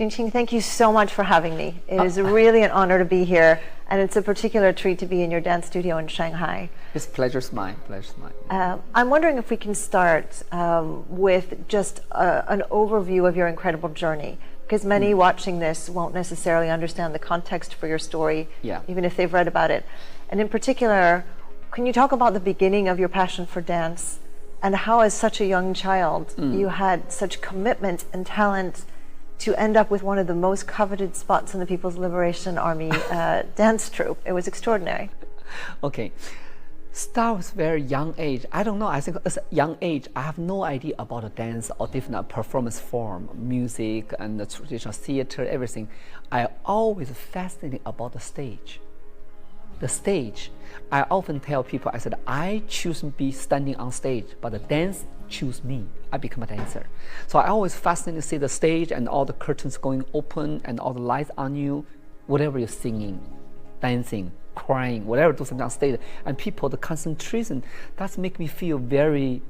Jinqing, thank you so much for having me. It is really an honor to be here, and it's a particular treat to be in your dance studio in Shanghai. It's pleasure's mine. I'm wondering if we can start with just an overview of your incredible journey, because many watching this won't necessarily understand the context for your story, even if they've read about it. And in particular, can you talk about the beginning of your passion for dance, and how as such a young child you had such commitment and talent to end up with one of the most coveted spots in the People's Liberation Army dance troupe? It was extraordinary. Okay. Start with very young age. I don't know. I think as a young age, I have no idea about a dance or different performance form, music and the traditional theater, everything. I always fascinated about the stage. The stage. I often tell people, I said, I choose to be standing on stage, but the dance choose me. I become a dancer. So I always fascinated to see the stage and all the curtains going open and all the lights on you, whatever you're singing, dancing, crying, whatever, do something on stage. And people, the concentration, that's make me feel very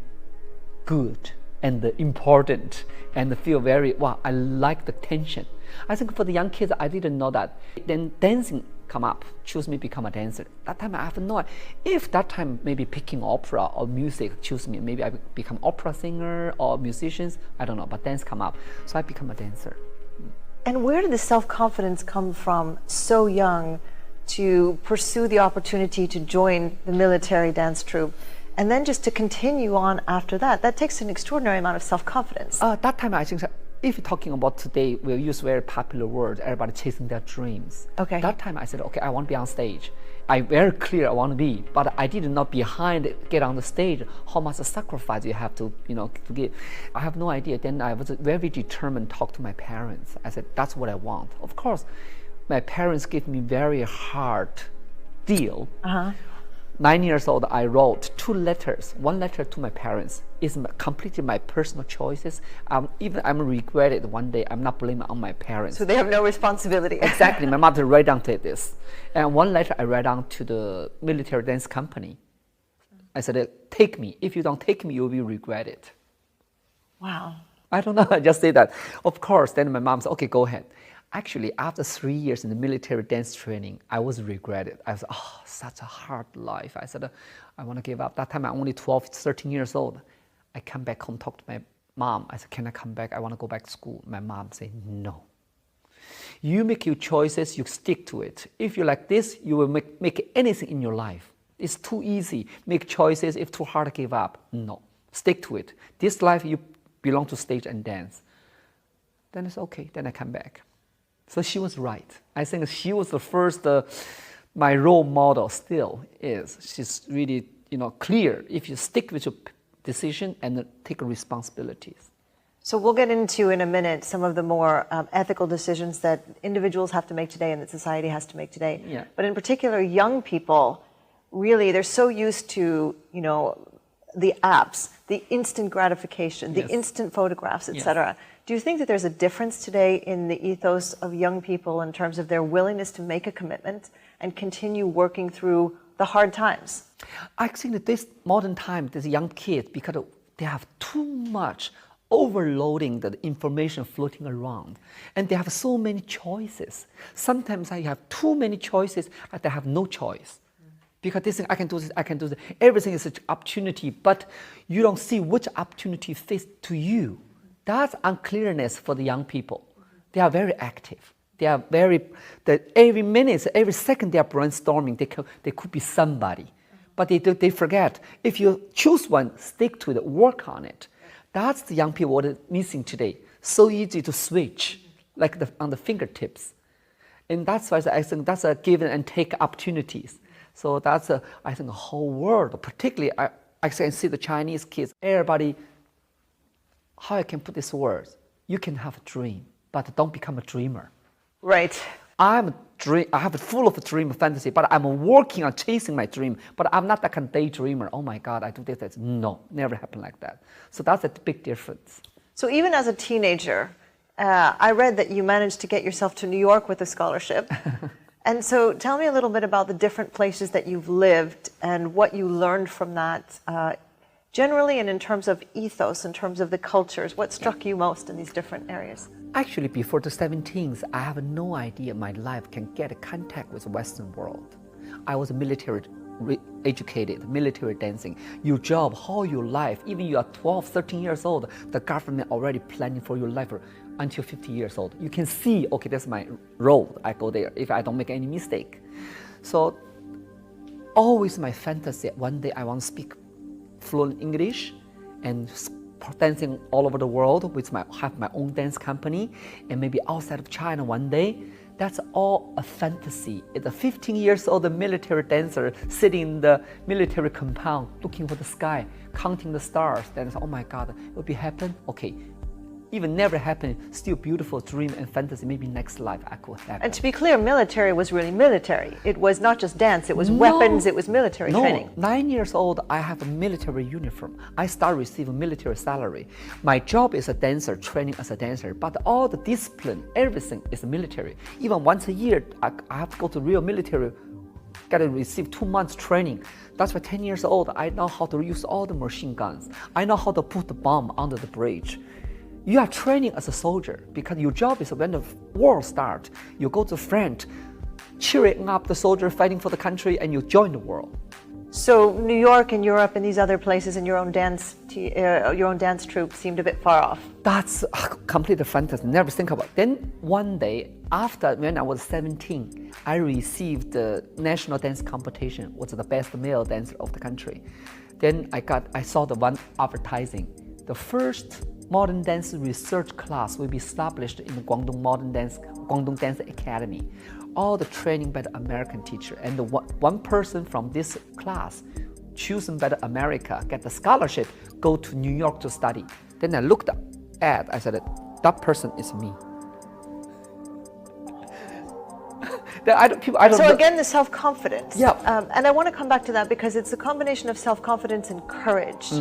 good and important and feel very, wow, I like the tension. I think for the young kids, I didn't know that. Then dancing come up, choose me become a dancer. That time I have no idea. If that time maybe picking opera or music choose me, maybe I become opera singer or musicians, I don't know, but dance come up. So I become a dancer. And where did the self-confidence come from so young to pursue the opportunity to join the military dance troupe? And then just to continue on after that, that takes an extraordinary amount of self-confidence. That time I think, if you're talking about today, we'll use very popular words, everybody chasing their dreams. Okay. That time I said, okay, I want to be on stage. I very clear I want to be, but I did not behind it, get on the stage, how much sacrifice you have to, to give. I have no idea. Then I was very determined to talk to my parents. I said, that's what I want. Of course, my parents gave me very hard deal. 9 years old, I wrote 2 letters. 1 letter to my parents is completely my personal choices. Even I'm regretted one day. I'm not blaming on my parents. So they have no responsibility. Exactly. My mother write down to this. And 1 letter I write down to the military dance company. I said, take me. If you don't take me, you'll be regretted. Wow. I don't know. I just say that. Of course, then my mom said, okay, go ahead. Actually, after 3 years in the military dance training, I was regretted. I was, such a hard life. I said, I want to give up. That time I'm only 12, 13 years old. I come back home, talk to my mom. I said, can I come back? I want to go back to school. My mom said, no. You make your choices, you stick to it. If you like this, you will make anything in your life. It's too easy. Make choices. If too hard, give up. No, stick to it. This life, you belong to stage and dance. Then it's okay. Then I come back. So she was right. I think she was the first, my role model still is. She's really, clear. If you stick with your decision and take responsibilities. So we'll get into in a minute some of the more ethical decisions that individuals have to make today and that society has to make today. Yeah. But in particular, young people, really, they're so used to, the apps, the instant gratification, the instant photographs, etc. Do you think that there's a difference today in the ethos of young people in terms of their willingness to make a commitment and continue working through the hard times? I think that this modern time, these young kids, because they have too much overloading the information floating around, and they have so many choices. Sometimes I have too many choices, and they have no choice. Because they think, I can do this, I can do this. Everything is an opportunity, but you don't see which opportunity fits to you. That's unclearness for the young people. They are very active. They are every minute, every second they are brainstorming. They could be somebody. But they forget. If you choose one, stick to it, work on it. That's the young people what are missing today. So easy to switch, like on the fingertips. And that's why I think that's a give and take opportunities. So that's, I think, a whole world, particularly, I can see the Chinese kids, everybody, how I can put this word, you can have a dream, but don't become a dreamer. Right. I have a full of dream fantasy, but I'm working on chasing my dream, but I'm not that kind of daydreamer. Oh my God, I do this. No, never happened like that. So that's a big difference. So even as a teenager, I read that you managed to get yourself to New York with a scholarship. And so tell me a little bit about the different places that you've lived and what you learned from that generally, and in terms of ethos, in terms of the cultures. What struck you most in these different areas? Actually, before the 17th, I have no idea my life can get contact with the Western world. I was military educated, military dancing. Your job, how your life, even you are 12, 13 years old, the government already planning for your life until 50 years old. You can see, okay, that's my role. I go there if I don't make any mistake. So always my fantasy, one day I want to speak fluent English and dancing all over the world with have my own dance company and maybe outside of China one day. That's all a fantasy. It's a 15 years old military dancer sitting in the military compound looking for the sky, counting the stars. Then oh my God, it will be happen? Okay. Even never happen, still beautiful dream and fantasy, maybe next life I could happen. And to be clear, military was really military. It was not just dance, it was weapons, it was military training. 9 years old, I have a military uniform. I start receiving military salary. My job is a dancer, training as a dancer, but all the discipline, everything is military. Even once a year, I have to go to real military, got to receive 2 months training. That's why 10 years old, I know how to use all the machine guns. I know how to put the bomb under the bridge. You are training as a soldier because your job is when the war starts, you go to the front, cheering up the soldier fighting for the country, and you join the war. So New York and Europe and these other places and your own dance troupe seemed a bit far off. That's complete fantasy. Never think about it. Then one day, after when I was 17, I received the national dance competition. Was the best male dancer of the country. Then I saw the one advertising. The first modern dance research class will be established in the Guangdong Dance Academy. All the training by the American teacher, and the one person from this class chosen by the America get the scholarship, go to New York to study. Then I looked at, I said, that person is me. So again, the self-confidence. Yeah. And I want to come back to that because it's a combination of self-confidence and courage.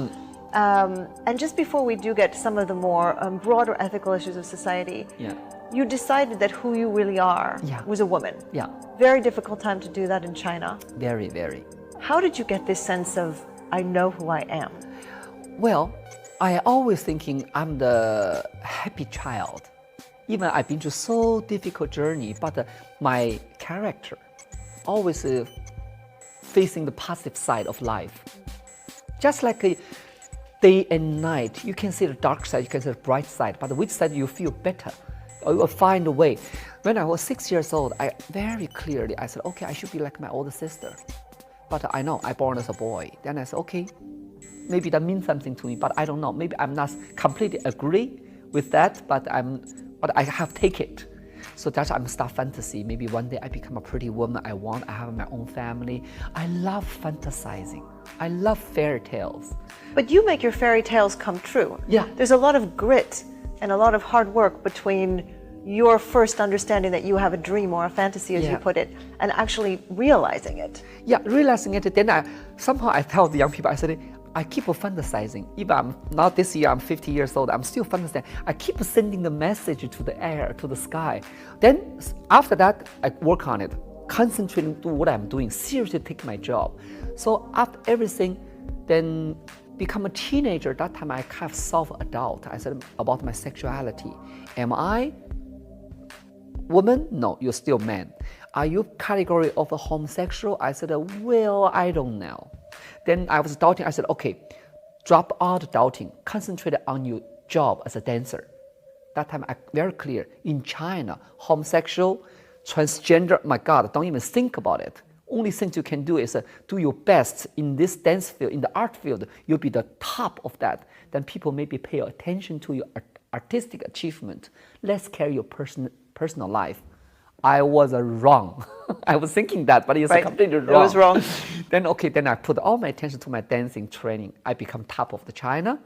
And just before we do get to some of the more broader ethical issues of society, you decided that who you really are was a woman. Yeah. Very difficult time to do that in China. Very, very. How did you get this sense of, I know who I am? Well, I always thinking I'm the happy child. Even I've been through so difficult journey, but my character always facing the positive side of life. Just like a day and night, you can see the dark side, you can see the bright side, but which side you feel better, or you will find a way. When I was 6 years old, I very clearly, I said, okay, I should be like my older sister. But I know I born as a boy. Then I said, okay, maybe that means something to me, but I don't know. Maybe I'm not completely agree with that, but I have take it. So that's I'm start fantasy. Maybe one day I become a pretty woman. I have my own family. I love fantasizing. I love fairy tales. But you make your fairy tales come true. Yeah. There's a lot of grit and a lot of hard work between your first understanding that you have a dream or a fantasy, as you put it, and actually realizing it. Yeah, realizing it. Then I tell the young people, I said, I keep fantasizing. Even I'm not this year, I'm 50 years old, I'm still fantasizing. I keep sending the message to the air, to the sky. Then after that, I work on it, concentrating on what I'm doing, seriously take my job. So after everything, then become a teenager. That time I have self-adult. I said about my sexuality. Am I woman? No, you're still man. Are you category of a homosexual? I said, well, I don't know. Then I was doubting. I said, okay, drop out doubting. Concentrate on your job as a dancer. That time I very clear. In China, homosexual, transgender, my God, don't even think about it. Only thing you can do is do your best in this dance field, in the art field. You'll be the top of that. Then people maybe pay attention to your artistic achievement. Let's carry your personal life. I was wrong. I was thinking that, but it's completely wrong. It was wrong. Then I put all my attention to my dancing training. I become top of the China.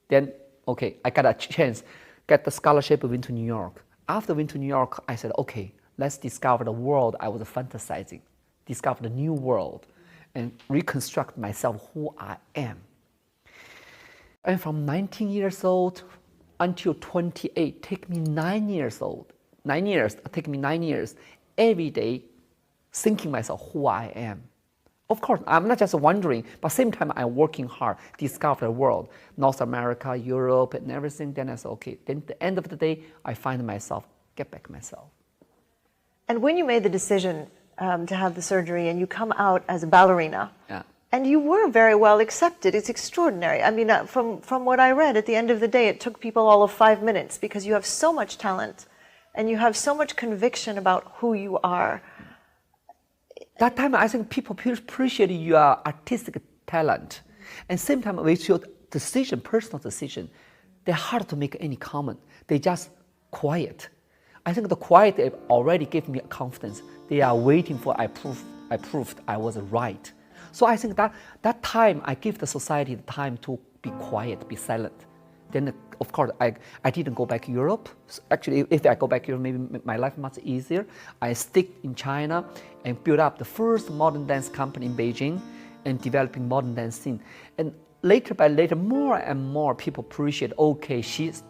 Then, okay, I got a chance, get the scholarship, went to New York. After I went to New York, I said, okay, let's discover the world I was fantasizing, discover the new world, and reconstruct myself who I am. And from 19 years old until 28, take me 9 years old. 9 years, take me 9 years, every day thinking myself who I am. Of course, I'm not just wondering, but same time I'm working hard, discover the world, North America, Europe, and everything. Then I said, okay. Then at the end of the day, I find myself, get back myself. And when you made the decision to have the surgery and you come out as a ballerina, and you were very well accepted, it's extraordinary. I mean, from what I read, at the end of the day, it took people all of 5 minutes because you have so much talent and you have so much conviction about who you are. That time, I think people appreciate your artistic talent. And same time, with your decision, personal decision, they're hard to make any comment. They just quiet. I think the quiet already gave me confidence. They are waiting for I proved I was right. So I think that time, I give the society the time to be quiet, be silent. Then, of course, I didn't go back to Europe. So actually, if I go back to Europe, maybe my life much easier. I stick in China and build up the first modern dance company in Beijing and developing modern dance scene. And later by later, more and more people appreciate, okay, she's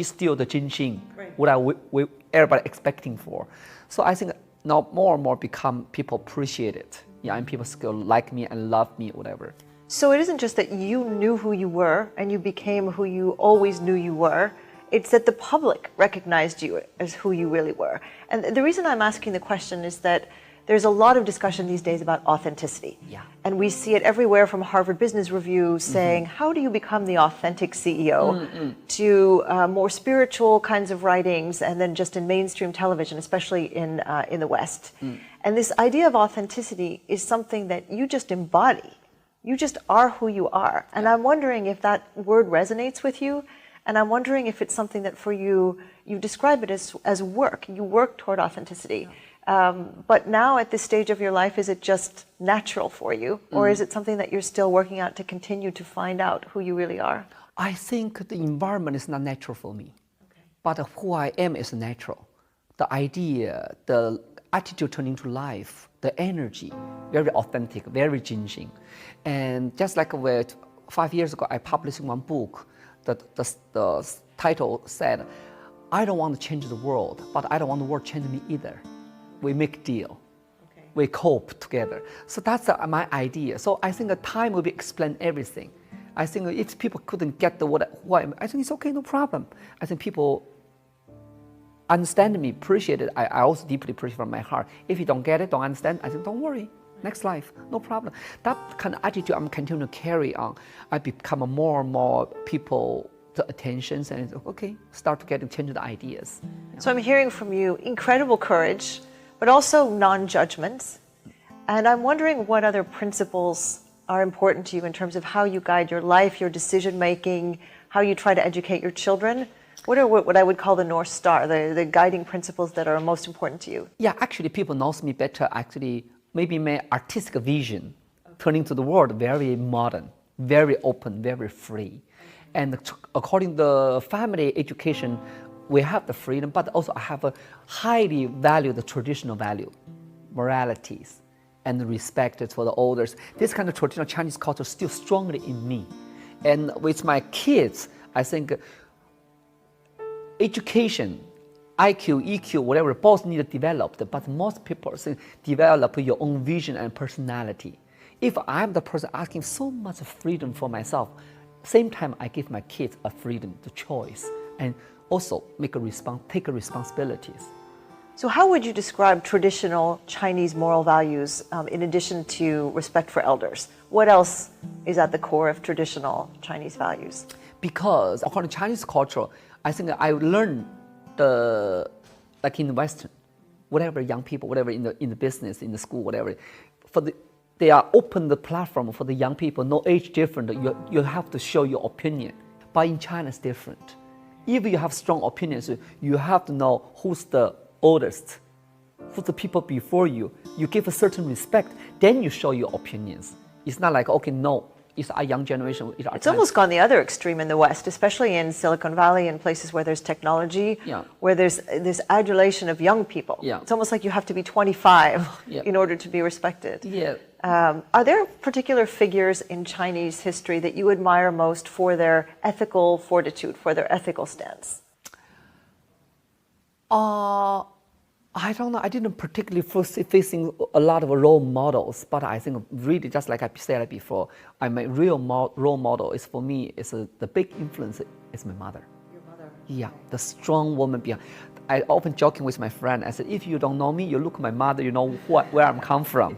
still the Jinxing, right, what everybody expecting for. So I think now more and more become people appreciate it. Yeah, and people still like me and love me, whatever. So it isn't just that you knew who you were and you became who you always knew you were. It's that the public recognized you as who you really were. And the reason I'm asking the question is that there's a lot of discussion these days about authenticity. Yeah. And we see it everywhere from Harvard Business Review saying, how do you become the authentic CEO, to more spiritual kinds of writings, and then just in mainstream television, especially in the West. And this idea of authenticity is something that you just embody. You just are who you are. And I'm wondering if that word resonates with you. And I'm wondering if it's something that for you, you describe it as work. You work toward authenticity. But now at this stage of your life, is it just natural for you? Or is it something that you're still working out to continue to find out who you really are? I think the environment is not natural for me. Okay. But who I am is natural. The idea, the attitude turning to life, the energy, very authentic, very Jinxing. And just like 5 years ago, I published one book. The title said, I don't want to change the world, but I don't want the world to change me either. We make deal. Okay. We cope together. So that's my idea. So I think the time will be explain everything. I think if people couldn't get the who I am, I think it's okay, no problem. I think people understand me, appreciate it. I also deeply appreciate from my heart. If you don't get it, don't understand, I think don't worry. Next life, no problem. That kind of attitude I'm continuing to carry on. I become more and more people the attentions and okay, start to get change the ideas. So I'm hearing from you incredible courage, but also non-judgment. And I'm wondering what other principles are important to you in terms of how you guide your life, your decision-making, how you try to educate your children. What are what I would call the North Star, the guiding principles that are most important to you? Yeah, actually people knows me better. Actually, maybe my artistic vision, turning to the world, very modern, very open, very free. And according to the family education, we have the freedom, but also I have a highly value the traditional value, moralities, and respect for the elders. This kind of traditional Chinese culture is still strongly in me. And with my kids, I think education, IQ, EQ, whatever, both need to develop, but most people think develop your own vision and personality. If I'm the person asking so much freedom for myself, same time I give my kids a freedom to choice and also take responsibilities. So how would you describe traditional Chinese moral values in addition to respect for elders? What else is at the core of traditional Chinese values? Because according to Chinese culture, I think I learned like in the Western, whatever young people, whatever in the business, in the school, whatever, they are open the platform for the young people, no age different. You have to show your opinion. But in China, it's different. If you have strong opinions, you have to know who's the oldest, who's the people before you. You give a certain respect, then you show your opinions. It's not like, okay, no, it's our young generation. It's almost gone the other extreme in the West, especially in Silicon Valley and places where there's technology, where there's this adulation of young people. Yeah. It's almost like you have to be 25 in order to be respected. Yeah. Are there particular figures in Chinese history that you admire most for their ethical fortitude, for their ethical stance? I don't know. I didn't particularly facing a lot of role models, but I think really just like I said before, my real role model is for me is the big influence is my mother. Your mother. Yeah, the strong woman behind. I often joking with my friend. I said, if you don't know me, you look at my mother. You know where I'm come from,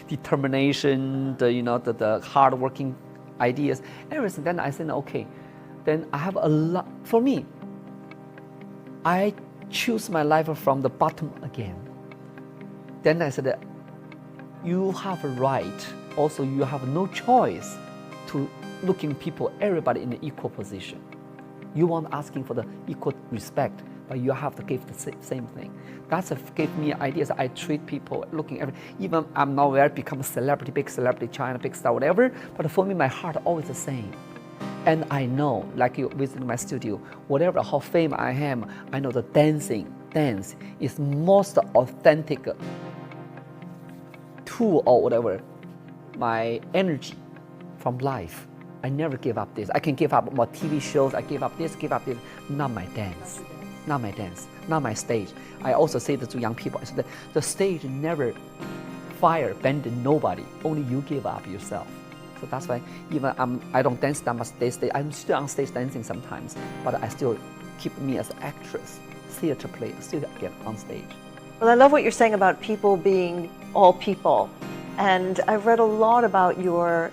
determination, the hardworking ideas, everything. Then I said, okay, then I have a lot for me. I choose my life from the bottom again. Then I said, you have a right, also you have no choice to looking people, everybody in an equal position. You want asking for the equal respect, but you have to give the same thing. That's gave me ideas. I treat people looking even I'm not where become a celebrity, big celebrity, China, big star, whatever, but for me, my heart always the same. And I know, like you visit my studio, whatever how famous I am, I know the dance is most authentic tool or whatever, my energy from life. I never give up this. I can give up more TV shows, I give up this, not my dance, not my stage. I also say that to young people, I said the stage never fire, abandon nobody, only you give up yourself. So that's why even I don't dance that much stage. I'm still on stage dancing sometimes, but I still keep me as an actress, theater player, still get on stage. Well, I love what you're saying about people being all people. And I've read a lot about your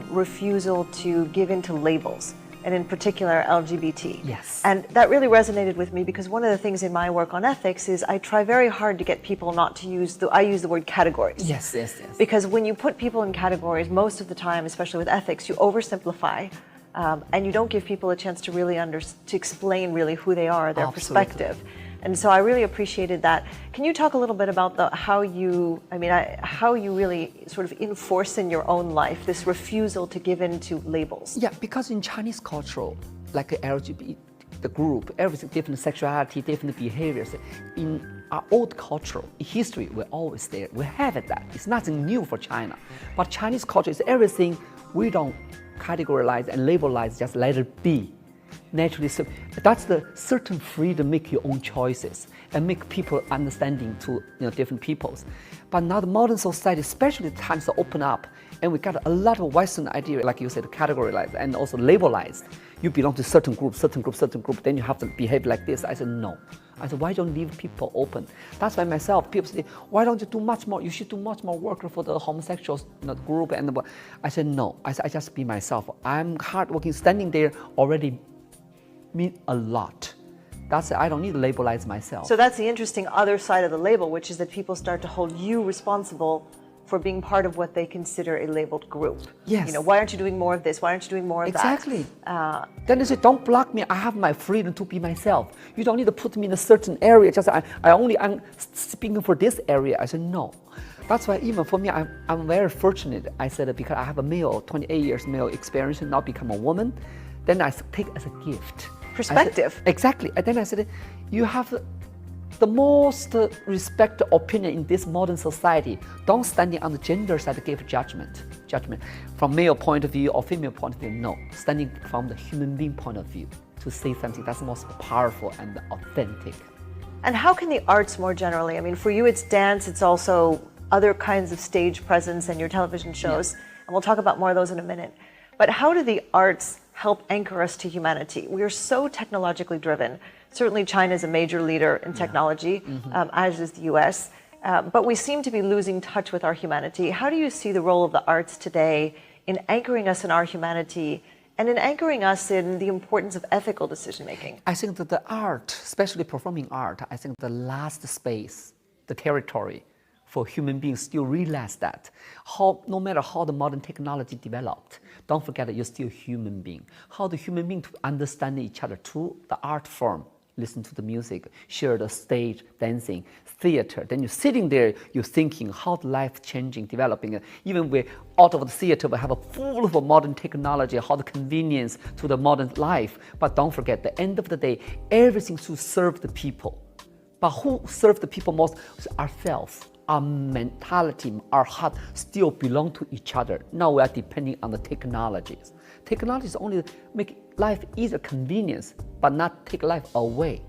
refusal to give in to labels, and in particular LGBT. Yes. And that really resonated with me because one of the things in my work on ethics is I try very hard to get people not to use I use the word categories. Yes. Because when you put people in categories, most of the time, especially with ethics, you oversimplify, and you don't give people a chance to really to explain really who they are, their perspective. And so I really appreciated that. Can you talk a little bit about how you really sort of enforce in your own life this refusal to give in to labels? Yeah, because in Chinese culture, like LGBT, the group, everything, different sexuality, different behaviors, in our old cultural history, we're always there. We have it that. It's nothing new for China. But Chinese culture is everything we don't categorize and labelize, just let it be. Naturally, so that's the certain freedom to make your own choices and make people understanding to different peoples. But now the modern society, especially the times are open up, and we got a lot of Western idea, like you said, categorized and also labelized. You belong to certain group, then you have to behave like this. I said, no. I said, why don't you leave people open? That's why myself, people say, why don't you do much more? You should do much more work for the homosexuals group. And I said, no. I said, I just be myself. I'm hardworking, standing there already mean a lot. That's it. I don't need to labelize myself. So that's the interesting other side of the label, which is that people start to hold you responsible for being part of what they consider a labeled group. Yes. Why aren't you doing more of this? Why aren't you doing more of exactly. that? Then they say, don't block me. I have my freedom to be myself. You don't need to put me in a certain area. Just I'm speaking for this area. I said, no. That's why even for me, I'm very fortunate. I said, because I have a 28 years male experience, now become a woman. Then I take it as a gift. Perspective. Said, exactly. And then I said, you have the most respect opinion in this modern society. Don't standing on the gender side to give judgment from male point of view or female point of view. No, standing from the human being point of view to say something that's most powerful and authentic. And how can the arts more generally? I mean, for you, it's dance. It's also other kinds of stage presence and your television shows. Yeah. And we'll talk about more of those in a minute. But how do the arts help anchor us to humanity? We are so technologically driven. Certainly China is a major leader in technology, as is the US, but we seem to be losing touch with our humanity. How do you see the role of the arts today in anchoring us in our humanity and in anchoring us in the importance of ethical decision making? I think that the art, especially performing art, I think the last space, the territory for human beings still realize that no matter how the modern technology developed, don't forget that you're still a human being. How the human being to understand each other through the art form, listen to the music, share the stage, dancing, theater. Then you're sitting there, you're thinking how the life changing, developing. Even we out of the theater, we have a full of modern technology, how the convenience to the modern life. But don't forget, at the end of the day, everything should serve the people. But who serve the people most? Ourselves. Our mentality, our heart still belong to each other. Now we are depending on the technologies. Technologies only make life easier, convenience, but not take life away.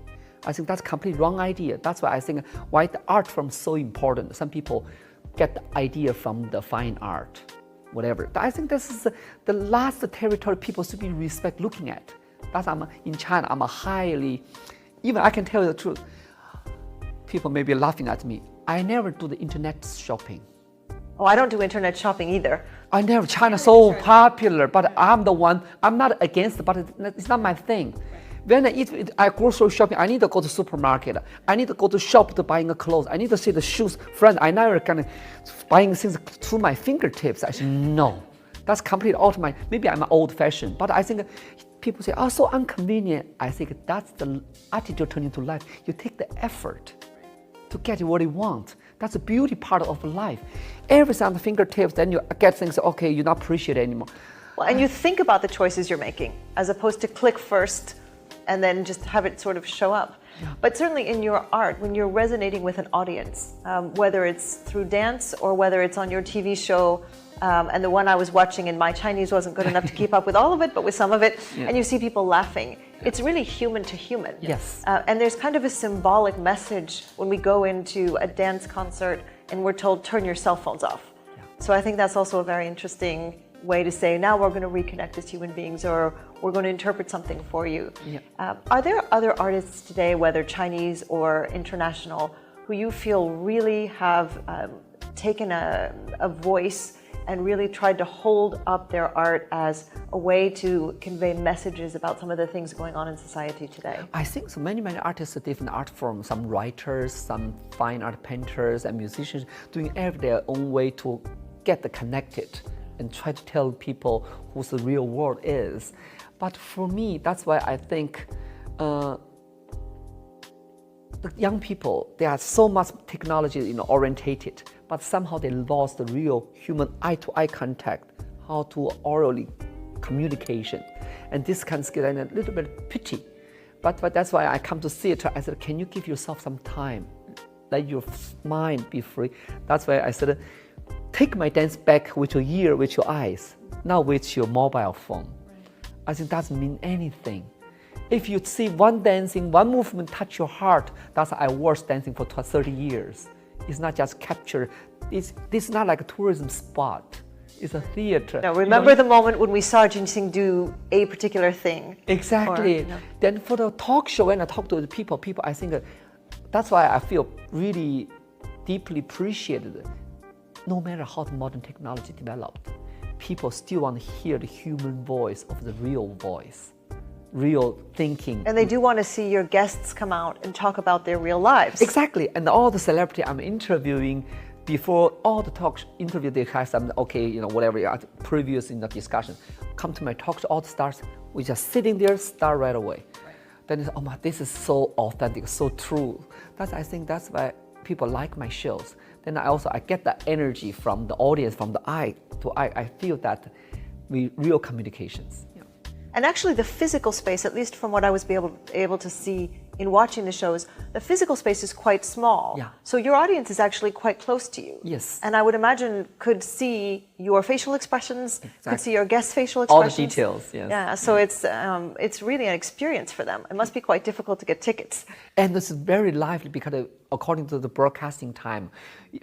I think that's a completely wrong idea. That's why I think why the art form is so important. Some people get the idea from the fine art, whatever. I think this is the last territory people should be respect looking at. That's in China, I'm a highly, even I can tell you the truth. People may be laughing at me. I never do the internet shopping. Oh, I don't do internet shopping either. I never. China's so popular, but I'm the one. I'm not against it, but it's not my thing. When I grocery shopping, I need to go to supermarket. I need to go to shop to buying clothes. I need to see the shoes. Friend, I never gonna buying things to my fingertips. I said no. That's completely out of my. Maybe I'm old-fashioned, but I think people say, "Oh, so inconvenient." I think that's the attitude turning to life. You take the effort to get what you want. That's the beauty part of life. Everything on the fingertips, then you get things, okay, you're not appreciate it anymore. Well, and you think about the choices you're making, as opposed to click first and then just have it sort of show up. Yeah. But certainly in your art, when you're resonating with an audience, whether it's through dance or whether it's on your TV show, and the one I was watching, and my Chinese wasn't good enough to keep up with all of it, but with some of it, and you see people laughing. It's really human to human. Yes. And there's kind of a symbolic message when we go into a dance concert and we're told, turn your cell phones off. Yeah. So I think that's also a very interesting way to say, now we're going to reconnect as human beings, or we're going to interpret something for you. Yeah. Are there other artists today, whether Chinese or international, who you feel really have taken a voice and really tried to hold up their art as a way to convey messages about some of the things going on in society today? I think so many artists, different art forms, some writers, some fine art painters and musicians doing every their own way to get connected and try to tell people who the real world is. But for me, that's why I think the young people, they are so much technology orientated, but somehow they lost the real human eye-to-eye contact, how to orally communication. And this kind of skill, and a little bit pity. But that's why I come to theater. I said, can you give yourself some time? Let your mind be free. That's why I said, take my dance back with your ear, with your eyes, not with your mobile phone. I think that doesn't mean anything. If you see one dancing, one movement touch your heart, that's why I was dancing for 30 years. It's not just capture. This is not like a tourism spot. It's a theater. Now remember the moment when we saw Ginseng do a particular thing. Exactly. Then for the talk show, when I talk to the people, I think that's why I feel really deeply appreciated. No matter how the modern technology developed, people still want to hear the human voice of the real voice, real thinking. And they do want to see your guests come out and talk about their real lives. Exactly. And all the celebrity I'm interviewing, before all the talk interview, they have some, okay, whatever, previous in the discussion, come to my talk show, all the stars, we just sitting there, start right away. Right. Then it's, oh my, this is so authentic, so true. I think that's why people like my shows. Then I get the energy from the audience, from the eye to eye. I feel that real communications. Yeah. And actually the physical space, at least from what I was able to see in watching the shows, the physical space is quite small. Yeah. So your audience is actually quite close to you. Yes. And I would imagine could see your facial expressions, exactly. could see your guests' facial expressions. All the details, yes. Yeah, so it's really an experience for them. It must be quite difficult to get tickets. And it's very lively because according to the broadcasting time,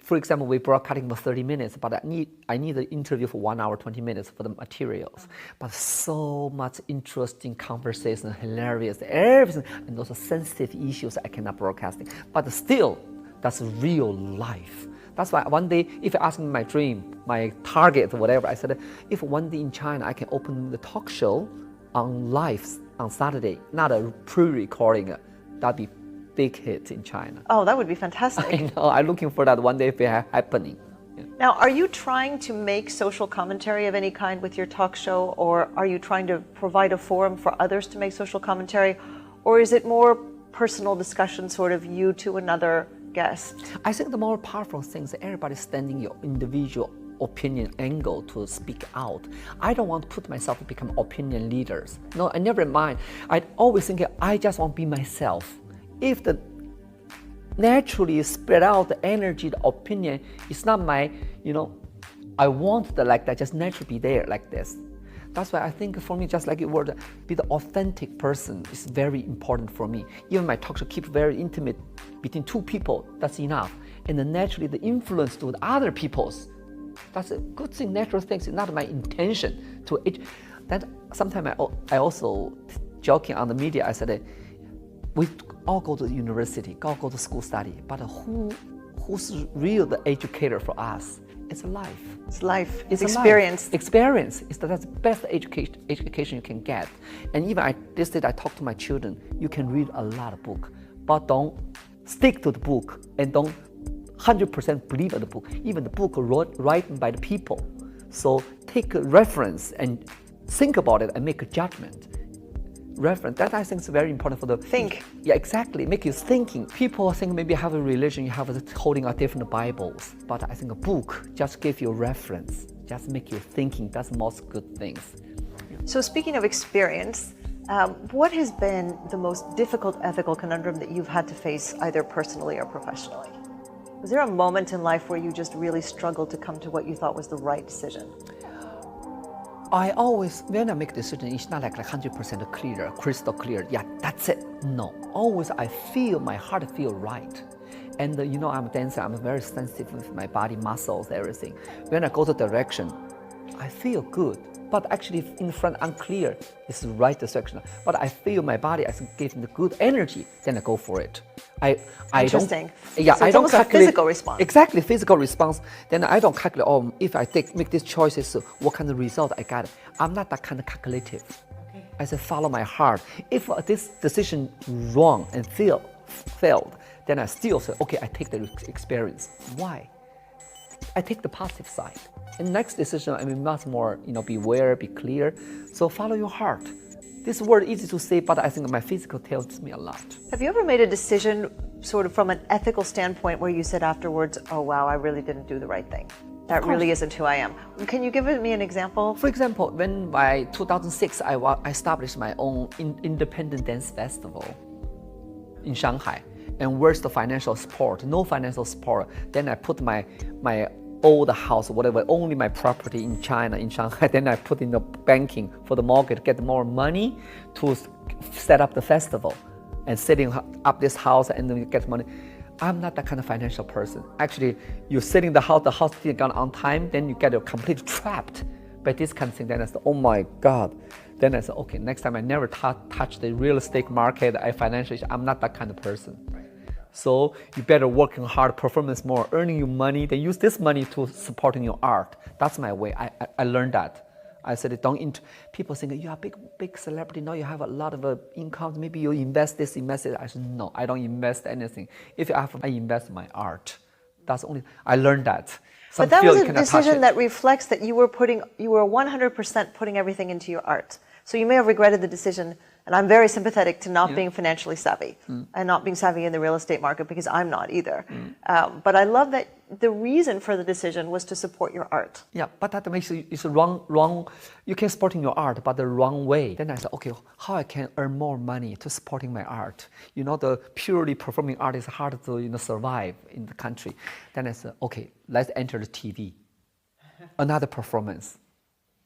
for example, we're broadcasting for 30 minutes, but I need an interview for 1 hour, 20 minutes for the materials. But so much interesting conversation, hilarious, everything, and those sensitive issues I cannot broadcasting. But still, that's real life. That's why one day, if you ask me my dream, my target, whatever, I said, if one day in China I can open the talk show on live on Saturday, not a pre-recording, that'd be big hit in China. Oh, that would be fantastic. I know, I'm looking for that one day if it's happening. Yeah. Now, are you trying to make social commentary of any kind with your talk show, or are you trying to provide a forum for others to make social commentary, or is it more personal discussion, sort of you to another guest? I think the more powerful thing is everybody standing your individual opinion angle to speak out. I don't want to put myself to become opinion leaders. No, I never mind. I always think I just want to be myself. If the naturally spread out the energy, the opinion, it's not my, I want the like that, just naturally be there like this. That's why I think for me, just like your word, be the authentic person is very important for me. Even my talk show keep very intimate between two people, that's enough. And then naturally the influence to the other people's, that's a good thing, natural thing. It's not my intention to that. Sometimes I also joking on the media, I said, we all go to university, all go to school study, but who's real the educator for us? It's life. It's life. It's experience. Life. Experience is that's the best education you can get. And even I talk to my children, you can read a lot of book, but don't stick to the book and don't 100% believe in the book, even the book written by the people. So take a reference and think about it and make a judgment. Reference, that I think is very important for the think. Yeah, exactly. Make you thinking. People think maybe have a religion, you have holding a different Bibles, but I think a book just give you a reference, just make you thinking. That's most good things. So speaking of experience, what has been the most difficult ethical conundrum that you've had to face either personally or professionally? Was there a moment in life where you just really struggled to come to what you thought was the right decision? I always, when I make a decision, it's not like 100% clear, crystal clear. Yeah, that's it. No, always I feel, my heart feel right. And I'm a dancer, I'm very sensitive with my body, muscles, everything. When I go to direction, I feel good. But actually in front, unclear, it's the right direction. But I feel my body, I give the good energy, then I go for it. Interesting. Yeah, so I it's don't almost calculate. A physical response. Exactly, physical response. Then I don't calculate, if I make these choices, what kind of result I got. I'm not that kind of calculative. Okay. I say follow my heart. If this decision wrong and failed, then I still say, okay, I take the experience. Why? I take the positive side. And next decision, I mean, much more, be aware, be clear. So follow your heart. This word easy to say, but I think my physical tells me a lot. Have you ever made a decision sort of from an ethical standpoint where you said afterwards, oh wow, I really didn't do the right thing? That really isn't who I am. Can you give me an example? For example, when by 2006, I established my own independent dance festival in Shanghai. And where's the financial support? No financial support. Then I put my old house, whatever, only my property in China, in Shanghai. Then I put in the banking for the market, get more money to set up the festival and setting up this house and then get money. I'm not that kind of financial person. Actually, you're setting the house didn't go on time, then you get completely trapped by this kind of thing. Then I said, oh my God. Then I said, okay, next time I never touch the real estate market. I'm not that kind of person. So you better working hard, performance more, earning you money, then use this money to supporting your art. That's my way. I learned that. I said, people think, you're a big celebrity, now you have a lot of income, maybe you invest this, invest it. I said, no, I don't invest anything. If I invest my art. That's only, I learned that. But that was a decision that reflects that you were 100% putting everything into your art. So you may have regretted the decision, and I'm very sympathetic to not being financially savvy and not being savvy in the real estate market because I'm not either. But I love that the reason for the decision was to support your art. Yeah, but that makes it's wrong. You can supporting your art, but the wrong way. Then I said, okay, how I can earn more money to supporting my art? The purely performing art is hard to survive in the country. Then I said, okay, let's enter the TV, another performance.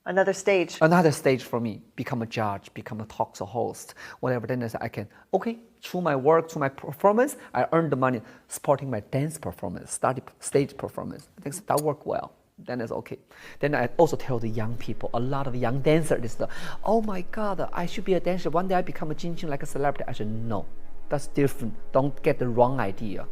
Another stage. Another stage for me. Become a judge, become a talk show host, whatever. Then I said, through my work, through my performance, I earned the money supporting my dance performance, stage performance. I think that worked well. Then it's okay. Then I also tell the young people, a lot of young dancers, oh my God, I should be a dancer. One day I become a Jing like a celebrity. I said, no, that's different. Don't get the wrong idea.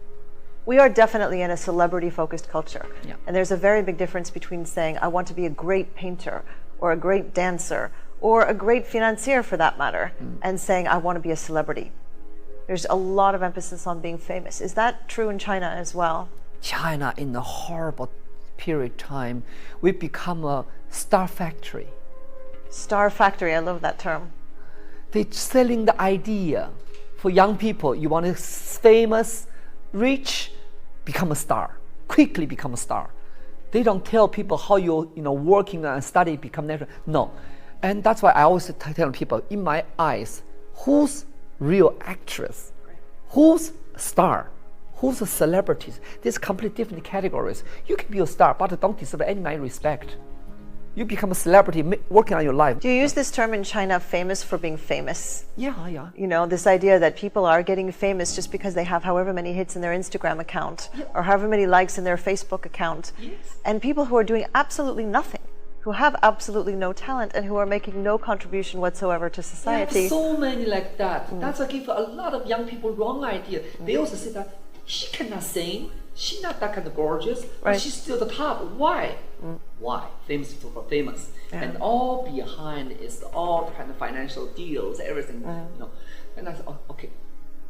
We are definitely in a celebrity-focused culture. Yeah. And there's a very big difference between saying, I want to be a great painter, or a great dancer, or a great financier for that matter, and saying, I want to be a celebrity. There's a lot of emphasis on being famous. Is that true in China as well? China, in a horrible period of time, we've become a star factory. Star factory, I love that term. They're selling the idea for young people. You want to be famous, rich, become a star, quickly become a star. They don't tell people how you working and study become natural. No. And that's why I always tell people, in my eyes, who's real actress? Who's star? Who's a celebrity? These completely different categories. You can be a star, but don't deserve any my respect. You become a celebrity working on your life. Do you use this term in China, famous for being famous? Yeah, yeah. You know, this idea that people are getting famous just because they have however many hits in their Instagram account or however many likes in their Facebook account. Yes. And people who are doing absolutely nothing, who have absolutely no talent and who are making no contribution whatsoever to society. There are so many like that. That's what gives a lot of young people wrong idea. They also say that she cannot sing, she's not that kind of gorgeous, but she's still the top. Why? Why? Famous people are famous. And all behind is all kind of financial deals, everything, you know. And I said, oh, okay.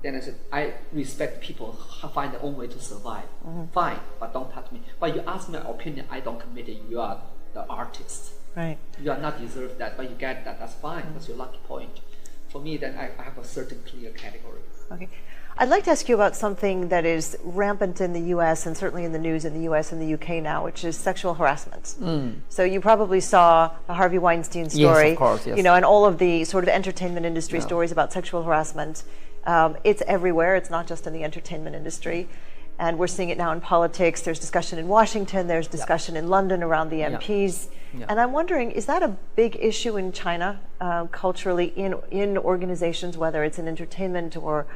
Then I said, I respect people find their own way to survive. Fine, but don't touch me. But you ask my opinion, I don't commit it. You are the artist. Right. You are not deserve that, but you get that. That's fine. That's your lucky point. For me, then I have a certain clear category. Okay. I'd like to ask you about something that is rampant in the U.S. and certainly in the news in the U.S. and the U.K. now, which is sexual harassment. So you probably saw the Harvey Weinstein story, yes, of course, yes. You know, and all of the sort of entertainment industry stories about sexual harassment. It's everywhere. It's not just in the entertainment industry. And we're seeing it now in politics. There's discussion in Washington. There's discussion in London around the MPs. And I'm wondering, is that a big issue in China, culturally, in organizations, whether it's in entertainment or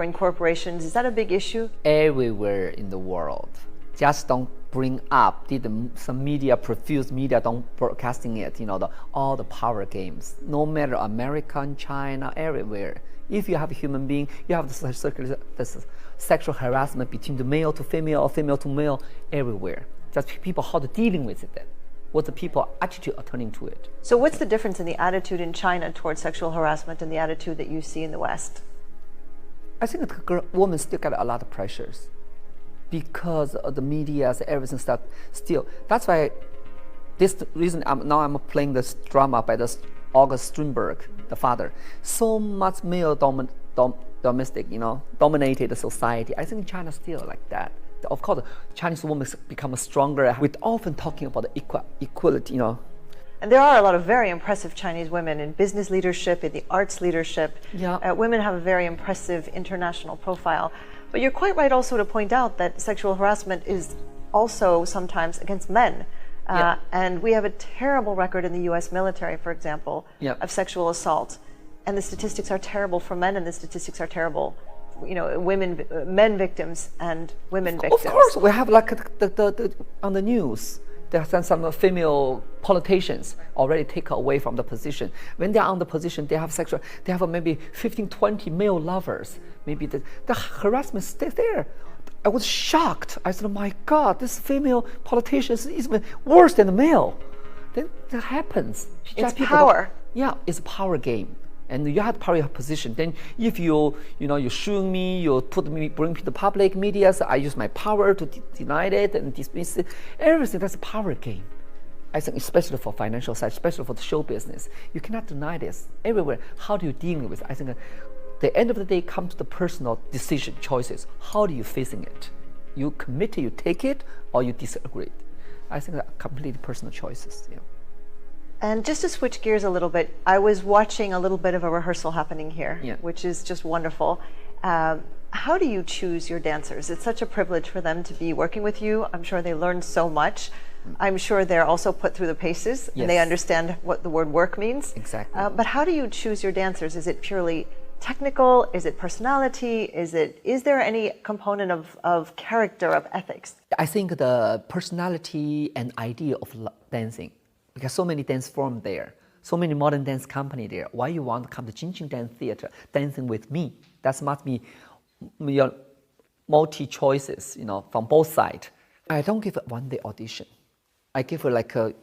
in corporations? Is that a big issue? Everywhere in the world. Just don't bring up, some media, profuse media, don't broadcasting it, you know, all the power games. No matter America, China, everywhere. If you have a human being, you have this sexual harassment between the male to female or female to male, everywhere. Just people how to dealing with it then. What the people attitude are turning to it. So what's the difference in the attitude in China towards sexual harassment and the attitude that you see in the West? I think the women still got a lot of pressures because of the media, everything stuff still. That's why this reason I'm playing this drama by this August Strindberg, the father. So much male domestic, you know, dominated society. I think China still like that. Of course, Chinese women become stronger. We're often talking about the equality, you know. And there are a lot of very impressive Chinese women in business leadership, in the arts leadership. Yeah. Women have a very impressive international profile. But you're quite right also to point out that sexual harassment is also sometimes against men. And we have a terrible record in the U.S. military, for example, of sexual assault. And the statistics are terrible for men, and the statistics are terrible, you know, men victims and women victims. Of course, we have like the on the news. There are some female politicians already taken away from the position. When they are on the position, they have maybe 15, 20 male lovers. Maybe the harassment stays there. I was shocked. I said, oh my God, this female politician is even worse than the male. Then that happens. It's power. It's a power game. And you have to power your position. Then if you shooing me, you bring to the public media, so I use my power to deny it and dismiss it. Everything, that's a power game. I think especially for financial side, especially for the show business, you cannot deny this everywhere. How do you deal with it? I think at the end of the day comes to the personal decision, choices. How do you facing it? You commit it, you take it, or you disagree. I think that completely personal choices. Yeah. And just to switch gears a little bit, I was watching a little bit of a rehearsal happening here, which is just wonderful. How do you choose your dancers? It's such a privilege for them to be working with you. I'm sure they learn so much. I'm sure they're also put through the paces and they understand what the word work means. Exactly. But how do you choose your dancers? Is it purely technical? Is it personality? Is there any component of character, of ethics? I think the personality and idea of dancing. Because so many dance forms there, so many modern dance company there. Why you want to come to Jinqing Dance Theater dancing with me? That must be your multi choices, you know, from both sides. I don't give a 1-day audition. I give it like 2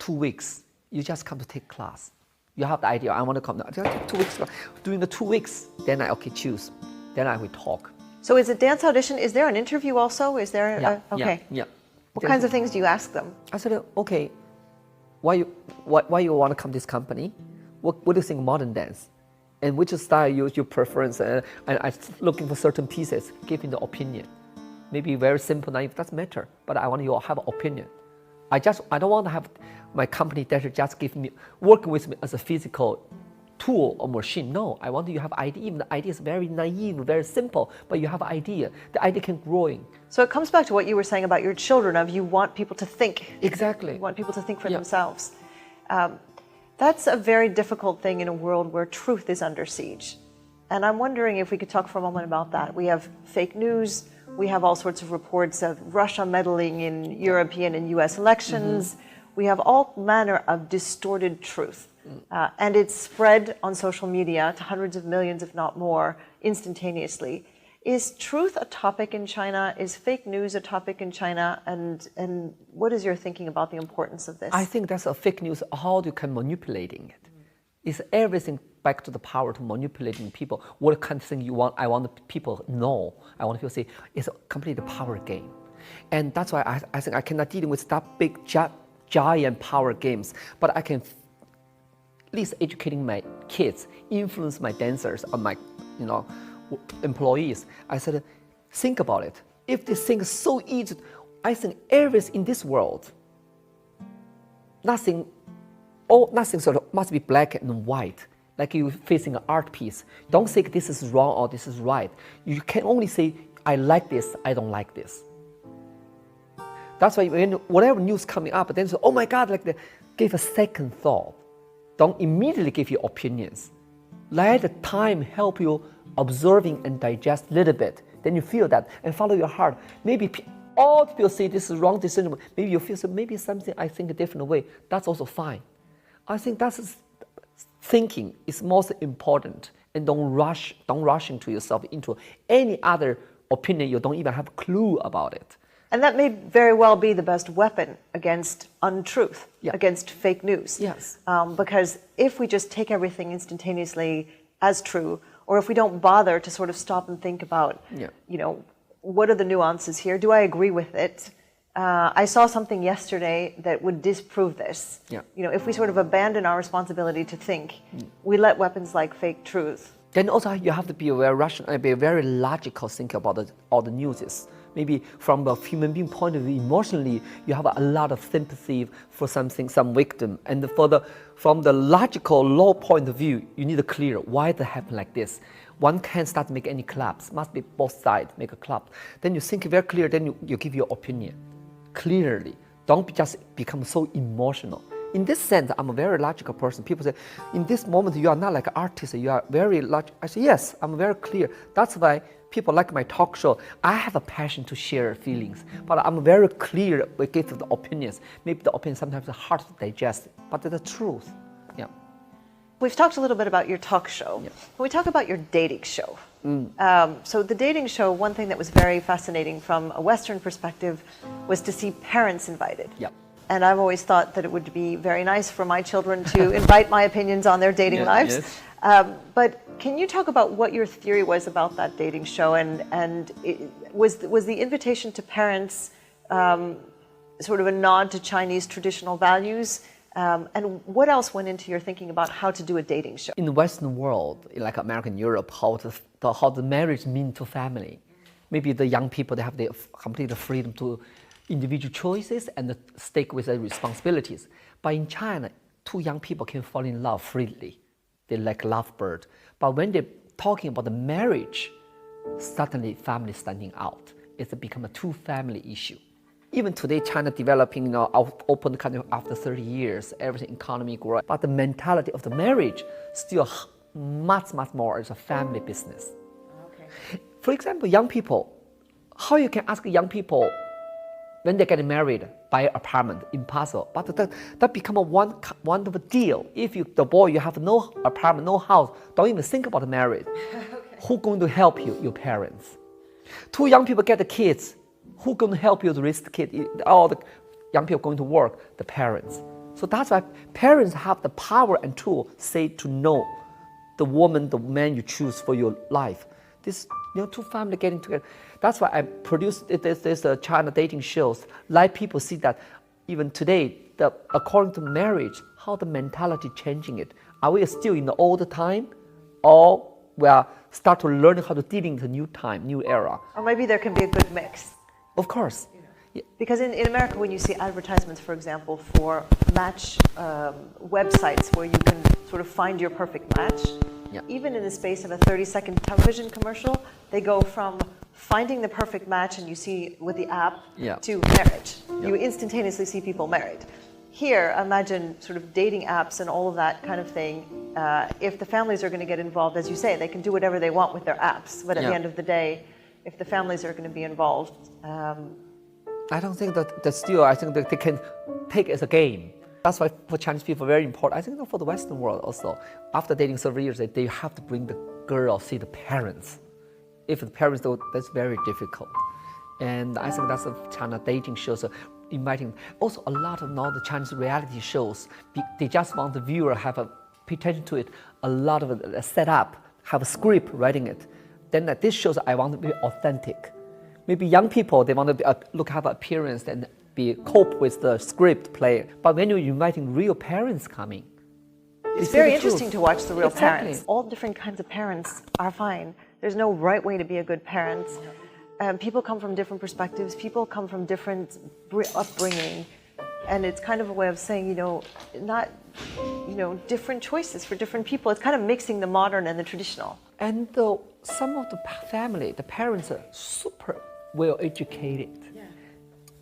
weeks. You just come to take class. You have the idea. I want to come. Just take 2 weeks. During the 2 weeks, then I choose. Then I will talk. So is a dance audition? Is there an interview also? Is there? Okay. Yeah. What kinds of things do you ask them? I said, okay. Why you want to come to this company? What do you think modern dance? And which style your preference? And I'm looking for certain pieces, giving the opinion. Maybe very simple, naive, doesn't matter. But I want you to have an opinion. I don't want to have my company that just work with me as a physical tool or machine. No, I want you to have idea. Even the idea is very naive, very simple, but you have an idea. The idea can growing. So it comes back to what you were saying about your children, of you want people to think. Exactly. You want people to think for themselves. That's a very difficult thing in a world where truth is under siege. And I'm wondering if we could talk for a moment about that. We have fake news. We have all sorts of reports of Russia meddling in European and US elections. We have all manner of distorted truth. And it's spread on social media to hundreds of millions, if not more, instantaneously. Is truth a topic in China? Is fake news a topic in China? And what is your thinking about the importance of this? I think that's a fake news, how you can manipulating it. It's everything back to the power to manipulating people. What kind of thing you want, I want people to know. I want people to say, it's a completely power game. And that's why I think I cannot deal with that big giant power games, but I can at least educating my kids, influence my dancers or my, employees. I said, think about it. If this thing is so easy, I think everything in this world, nothing sort of must be black and white. Like you facing an art piece. Don't think this is wrong or this is right. You can only say, I like this, I don't like this. That's why when whatever news coming up, then say, oh my God, give a second thought. Don't immediately give your opinions. Let the time help you observing and digest a little bit. Then you feel that and follow your heart. Maybe all people say this is wrong decision. Maybe you feel so. Maybe something I think a different way. That's also fine. I think that's thinking is most important, and don't rush into yourself into any other opinion you don't even have a clue about it. And that may very well be the best weapon against untruth, against fake news. Yes. Because if we just take everything instantaneously as true, or if we don't bother to sort of stop and think about, what are the nuances here? Do I agree with it? I saw something yesterday that would disprove this. Yeah. If we sort of abandon our responsibility to think, we let weapons like fake truth. Then also you have to be very rational, be very logical thinking about all the news. Maybe from a human being point of view, emotionally, you have a lot of sympathy for something, some victim. And from the logical law point of view, you need to clear why it happened like this. One can't start to make any collapse. Must be both sides make a collapse. Then you think very clear. Then you give your opinion clearly. Don't just become so emotional. In this sense, I'm a very logical person. People say, in this moment, you are not like an artist. You are very logical. I say, yes, I'm very clear. That's why people like my talk show. I have a passion to share feelings, but I'm very clear with the opinions. Maybe the opinions sometimes are hard to digest, but the truth. Yeah. We've talked a little bit about your talk show. Yeah. Can we talk about your dating show? So the dating show, one thing that was very fascinating from a Western perspective was to see parents invited. Yeah. And I've always thought that it would be very nice for my children to invite my opinions on their dating lives. Yes. But can you talk about what your theory was about that dating show? And was the invitation to parents sort of a nod to Chinese traditional values? And what else went into your thinking about how to do a dating show? In the Western world, like America and Europe, how the marriage mean to family. Maybe the young people, they have the complete freedom to individual choices and stick with their responsibilities. But in China, two young people can fall in love freely. They like lovebird. But when they're talking about the marriage, suddenly family standing out. It's become a two-family issue. Even today, China developing, open country after 30 years, everything economy growing. But the mentality of the marriage still much more as a family business. Okay. For example, young people, how you can ask young people when they're getting married, buy an apartment, impossible. But that become a wonderful deal. If the boy, you have no apartment, no house, don't even think about marriage. Okay. Who's going to help you? Your parents. Two young people get the kids. Who's going to help you to raise the kid? All the young people going to work, the parents. So that's why parents have the power and tool, say, to know the woman, the man you choose for your life. This, two families getting together. That's why I produced this China dating shows. Let people see that even today, according to marriage, how the mentality changing it. Are we still in the old time, or we are start to learn how to deal in the new time, new era? Or maybe there can be a good mix. Of course. Because in America, when you see advertisements, for example, for match websites where you can sort of find your perfect match, even in the space of a 30-second television commercial, they go from finding the perfect match, and you see with the app, to marriage. You instantaneously see people married. Here, imagine sort of dating apps and all of that kind of thing. If the families are going to get involved, as you say, they can do whatever they want with their apps. But at the end of the day, if the families are going to be involved, I don't think that still, I think that they can take it as a game. That's why for Chinese people, very important. I think for the Western world also, after dating several years, they have to bring the girl see the parents. If the parents don't, that's very difficult. And I think that's what China dating shows inviting. Also, a lot of now the Chinese reality shows, they just want the viewer pay attention to it. A lot of it set up, have a script writing it. Then this shows I want to be authentic. Maybe young people, they want to have appearance and cope with the script play. But when you're inviting real parents coming, it's very interesting to watch the real parents. All different kinds of parents are fine. There's no right way to be a good parent. People come from different perspectives. People come from different upbringing. And it's kind of a way of saying, different choices for different people. It's kind of mixing the modern and the traditional. And some of the family, the parents are super well educated.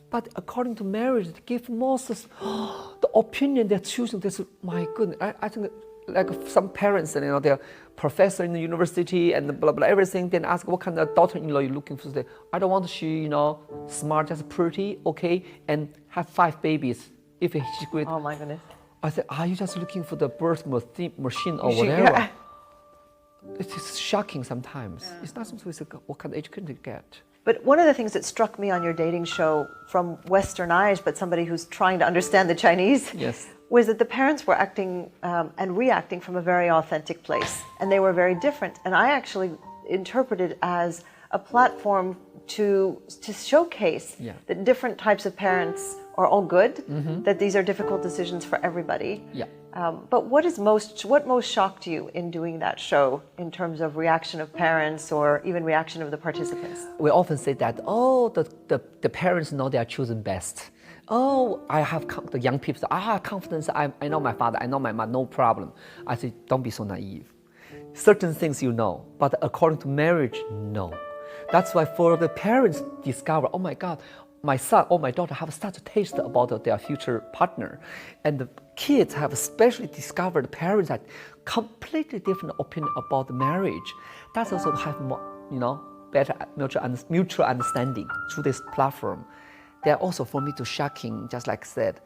But according to marriage, they give most the opinion they're choosing. This, my goodness, I think like some parents, they're professor in the university and blah blah everything. Then ask what kind of daughter-in-law you're looking for. Say, I don't want she, smart, just pretty, okay, and have 5 babies. If she's great. Oh my goodness. I said, are you just looking for the birth machine or whatever? Yeah. It's shocking sometimes. It's not something what kind of education they get. But one of the things that struck me on your dating show from Western eyes, but somebody who's trying to understand the Chinese, was that the parents were acting and reacting from a very authentic place. And they were very different. And I actually interpreted as a platform to showcase that different types of parents are all good, that these are difficult decisions for everybody. But what most shocked you in doing that show in terms of reaction of parents or even reaction of the participants? We often say that, the parents know they are choosing best. I have the young people, I have confidence, I know my father, I know my mother, no problem. I say, don't be so naive. Certain things you know, but according to marriage, no. That's why for the parents discover, oh my God, my son or my daughter have such a taste about their future partner. And the kids have especially discovered parents had completely different opinion about the marriage. That's also have more, better mutual understanding through this platform. They're also, for me, too shocking, just like I said,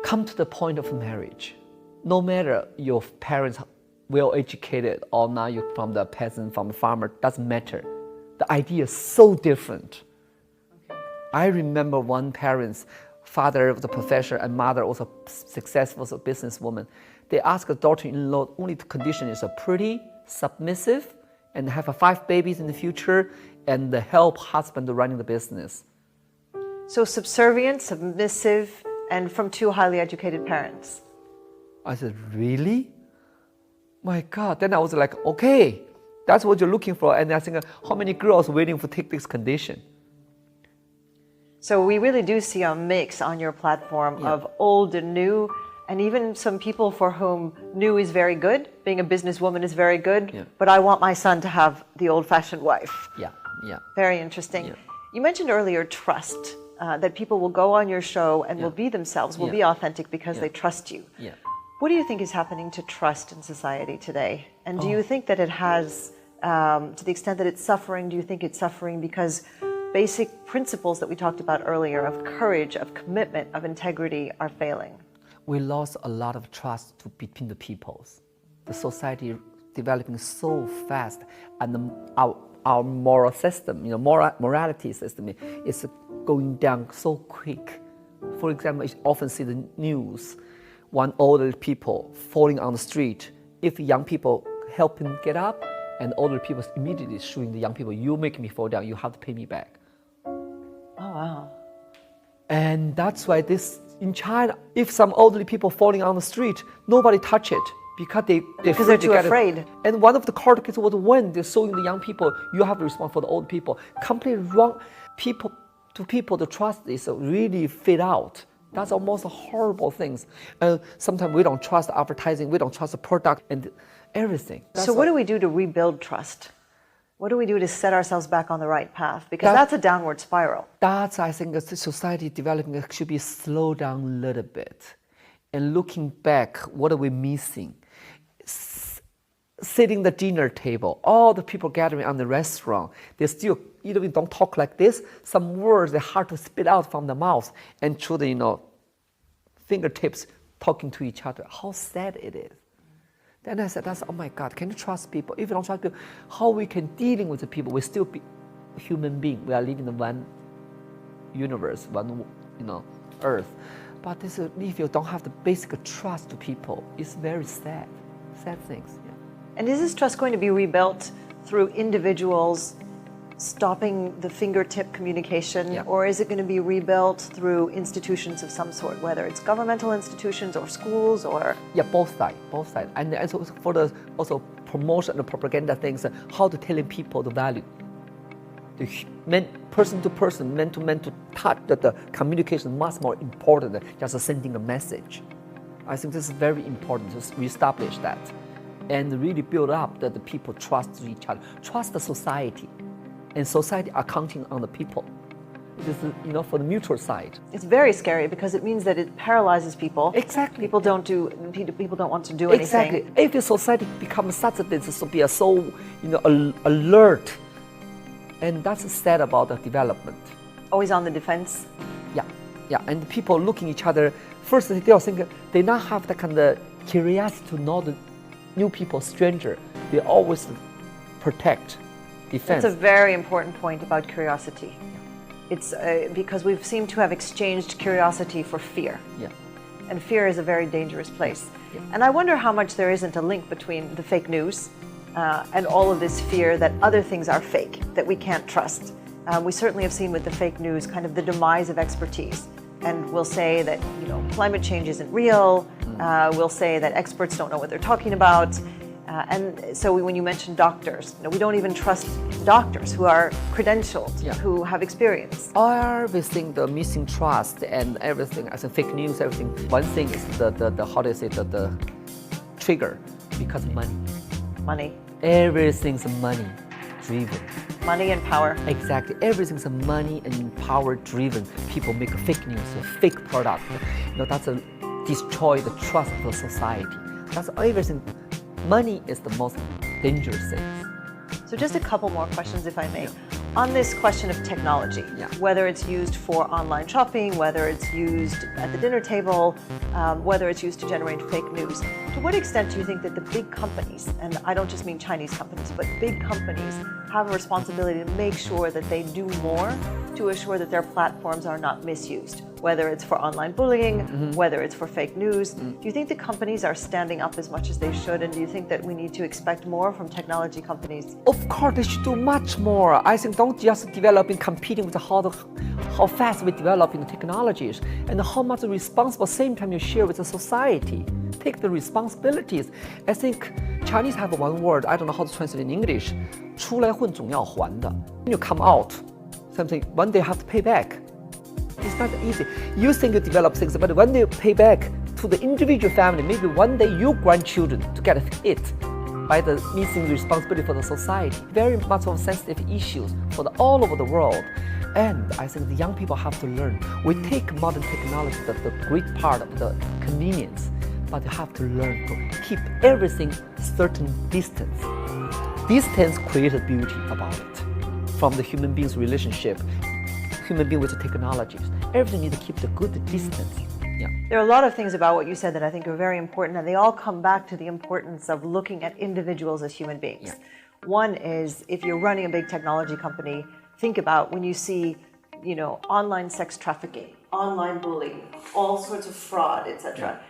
come to the point of marriage. No matter your parents well educated or not, you're from the peasant, from the farmer, doesn't matter. The idea is so different. I remember one parent's father was a professor and mother was a successful businesswoman. They asked the daughter-in-law only the condition is a pretty, submissive, and have 5 babies in the future, and help husband running the business. So subservient, submissive, and from 2 highly educated parents. I said, really? My God. Then I was like, okay, that's what you're looking for. And I think, how many girls waiting to take this condition? So we really do see a mix on your platform of old and new, and even some people for whom new is very good. Being a businesswoman is very good, but I want my son to have the old-fashioned wife. Very interesting. You mentioned earlier trust, that people will go on your show and will be themselves, will be authentic because they trust you. What do you think is happening to trust in society today? And do you think that it has, to the extent that it's suffering, do you think it's suffering because basic principles that we talked about earlier of courage, of commitment, of integrity are failing? We lost a lot of trust between the peoples. The society developing so fast, and our moral system, morality system is going down so quick. For example, you often see the news, one older people falling on the street. If young people help him get up, and older people immediately showing the young people, you make me fall down, you have to pay me back. Oh, wow. And that's why in China, if some elderly people falling on the street, nobody touch it because they're too afraid. And one of the court cases was when they're showing the young people, you have to respond for the old people. Completely wrong. People to people, the trust is really fade out. That's almost horrible things. Sometimes we don't trust advertising, we don't trust the product and everything. So what do we do to rebuild trust? What do we do to set ourselves back on the right path? Because that's a downward spiral. That's, I think, the society developing should be slowed down a little bit. And looking back, what are we missing? Sitting at the dinner table, all the people gathering on the restaurant, they still, even if we don't talk like this, some words are hard to spit out from the mouth and through the, fingertips talking to each other. How sad it is. Then I said, oh my God, can you trust people? If you don't trust people, how we can dealing with the people? We still be human being. We are living in one universe, one, earth. But this, if you don't have the basic trust to people, it's very sad. Sad things. Yeah. And is this trust going to be rebuilt through individuals stopping the fingertip communication, or is it going to be rebuilt through institutions of some sort, whether it's governmental institutions or schools or? Yeah, both sides. And also for the promotion and propaganda things, how to telling people the value. The person to person, man to man to touch, that the communication is much more important than just sending a message. I think this is very important to reestablish that and really build up that the people trust each other, trust the society. And society are counting on the people. This is, for the mutual side. It's very scary because it means that it paralyzes people. Exactly. People don't want to do anything. Exactly. If the society becomes such a this to be so, alert, and that's sad about the development. Always on the defense. Yeah. And people looking each other. First, they think they not have that kind of curiosity to know the new people, stranger. They always protect. Defense. That's a very important point about curiosity. It's because we've seemed to have exchanged curiosity for fear. Yeah. And fear is a very dangerous place. Yeah. And I wonder how much there isn't a link between the fake news and all of this fear that other things are fake, that we can't trust. We certainly have seen with the fake news kind of the demise of expertise. And we'll say that climate change isn't real. We'll say that experts don't know what they're talking about. And so when you mention doctors, we don't even trust doctors who are credentialed, who have experience. Everything, the missing trust and everything, as in fake news, everything. One thing is the how do you say, the trigger, because money. Money. Everything's money driven. Money and power. Exactly. Everything's money and power driven. People make fake news, a fake product. That's destroy the trust of the society. That's everything. Money is the most dangerous thing. So just a couple more questions, if I may. On this question of technology, whether it's used for online shopping, whether it's used at the dinner table, whether it's used to generate fake news, to what extent do you think that the big companies, and I don't just mean Chinese companies, but big companies have a responsibility to make sure that they do more to assure that their platforms are not misused, whether it's for online bullying, whether it's for fake news? Do you think the companies are standing up as much as they should, and do you think that we need to expect more from technology companies? Of course, they should do much more. I think don't just develop and competing with how fast we develop in the technologies and how much responsible same time you share with the society. Take the responsibilities. I think Chinese have one word, I don't know how to translate in English. 出来混总要还的. When you come out, something one day you have to pay back. It's not easy. You think you develop things, but when you pay back to the individual family, maybe one day your grandchildren to get hit by the missing responsibility for the society. Very much of sensitive issues for all over the world. And I think the young people have to learn. We take modern technology, the great part of the convenience, but you have to learn to keep everything certain distance. Distance creates beauty about it. From the human being's relationship, human being with the technologies, everything needs to keep the good distance. Yeah. There are a lot of things about what you said that I think are very important, and they all come back to the importance of looking at individuals as human beings. Yeah. One is, if you're running a big technology company, think about when you see, online sex trafficking, online bullying, all sorts of fraud, etc.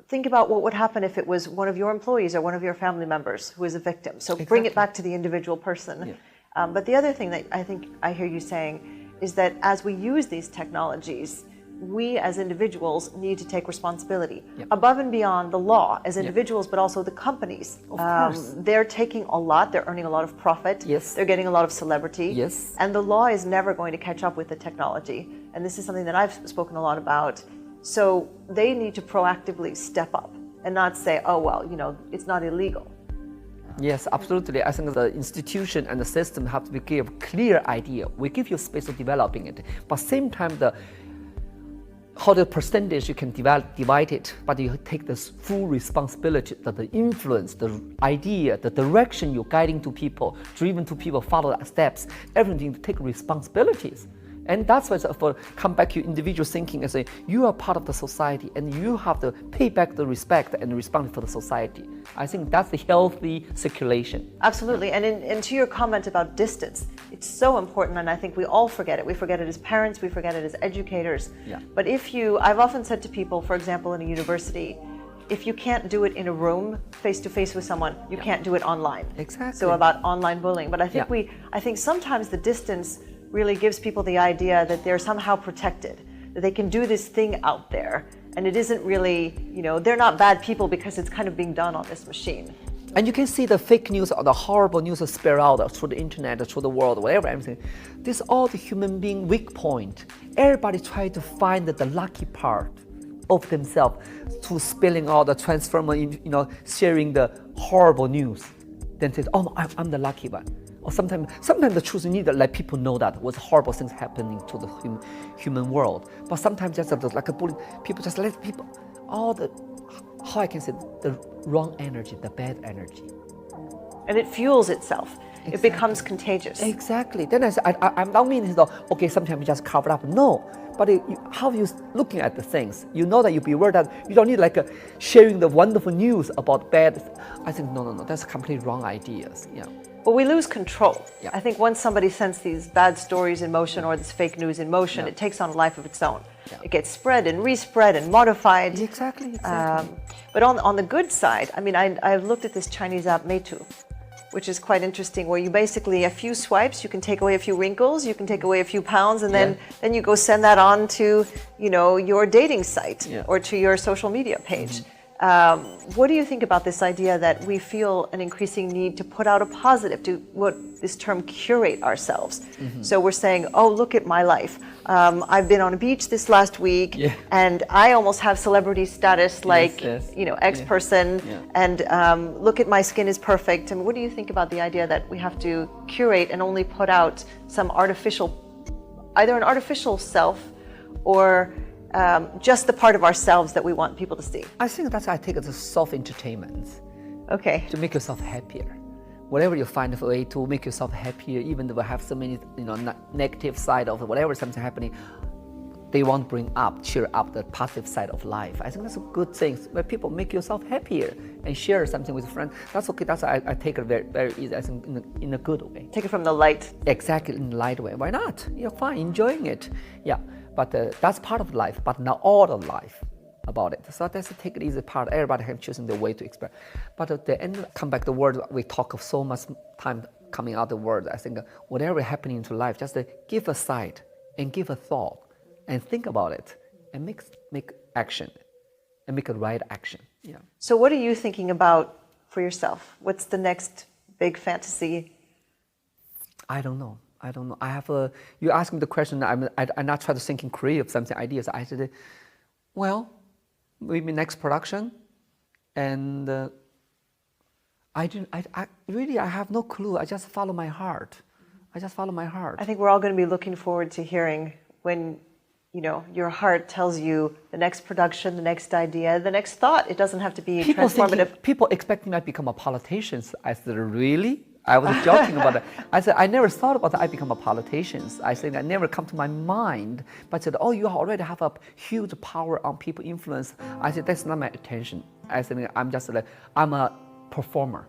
Think about what would happen if it was one of your employees or one of your family members who is a victim. So bring it back to the individual person. Yeah. But the other thing that I think I hear you saying is that as we use these technologies, we as individuals need to take responsibility above and beyond the law as individuals, but also the companies. Of course. They're taking a lot, they're earning a lot of profit, they're getting a lot of celebrity, and the law is never going to catch up with the technology. And this is something that I've spoken a lot about. So they need to proactively step up and not say, oh, well, you know, it's not illegal. Yes, absolutely. I think the institution and the system have to give a clear idea. We give you space of developing it, but same time how the percentage you can divide it, but you take this full responsibility, the influence, the idea, the direction you're guiding to people, driven to people, follow the steps, everything to take responsibilities. And that's why for come back to individual thinking and say, you are part of the society and you have to pay back the respect and respond for the society. I think that's the healthy circulation. Absolutely. And to your comment about distance, it's so important, and I think we all forget it. We forget it as parents, we forget it as educators. But I've often said to people, for example, in a university, if you can't do it in a room, face-to-face with someone, you can't do it online. Exactly. So about online bullying. But I think sometimes the distance really gives people the idea that they're somehow protected, that they can do this thing out there, and it isn't really, you know, they're not bad people because it's kind of being done on this machine. And you can see the fake news or the horrible news spread out through the internet, through the world, whatever, everything. This is all the human being weak point. Everybody try to find the lucky part of themselves to spilling all the transformer, you know, sharing the horrible news. Then say, oh, I'm the lucky one. Or sometimes the truth, you need to let people know that was horrible things happening to the human world. But sometimes just like a bully, people just let people, all the, how I can say, the wrong energy, the bad energy. And it fuels itself. Exactly. It becomes contagious. Exactly. Then I don't mean, okay, sometimes you just cover up. No. But how you looking at the things, you know that you beware that you don't need sharing the wonderful news about bad. I think no, that's completely wrong ideas. Well, we lose control. I think once somebody sends these bad stories in motion or this fake news in motion, it takes on a life of its own. It gets spread and respread and modified. Exactly. But on the good side, I mean, I've looked at this Chinese app Meitu, which is quite interesting, where you basically, a few swipes, you can take away a few wrinkles, you can take away a few pounds, and then you go send that on to, you know, your dating site or to your social media page. What do you think about this idea that we feel an increasing need to put out a positive, to what this term curate ourselves? So we're saying, oh, look at my life. I've been on a beach this last week and I almost have celebrity status like, you know, X person, and look at my skin is perfect. And what do you think about the idea that we have to curate and only put out some either an artificial self or just the part of ourselves that we want people to see? I think I take it as self-entertainment. Okay. To make yourself happier. Whatever you find a way to make yourself happier, even though we have so many, you know, negative side of whatever something happening, they want to cheer up the positive side of life. I think that's a good thing. Where people make yourself happier and share something with friends. That's okay. That's I take it very, very easy. I think in a good way. Take it from the light. Exactly, in the light way. Why not? You're fine, enjoying it. But that's part of life, but not all of life about it. So that's a take it easy part. Everybody can choose the way to express. But at the end, come back to the word, we talk of so much time coming out the word. I think whatever happening into life, just give a side and give a thought and think about it and make action and make a right action. So what are you thinking about for yourself? What's the next big fantasy? I don't know. I have you asked me the question. I'm not trying to think in creative something ideas. I said, well, maybe next production, and I really have no clue. I just follow my heart. I think we're all going to be looking forward to hearing when, you know, your heart tells you the next production, the next idea, the next thought. It doesn't have to be transformative. People expecting me to become a politician. I said, really? I was joking about it. I said, I never thought about that I become a politician. I said, I never come to my mind. But I said, oh, you already have a huge power on people influence. I said, that's not my attention. I said, I'm a performer.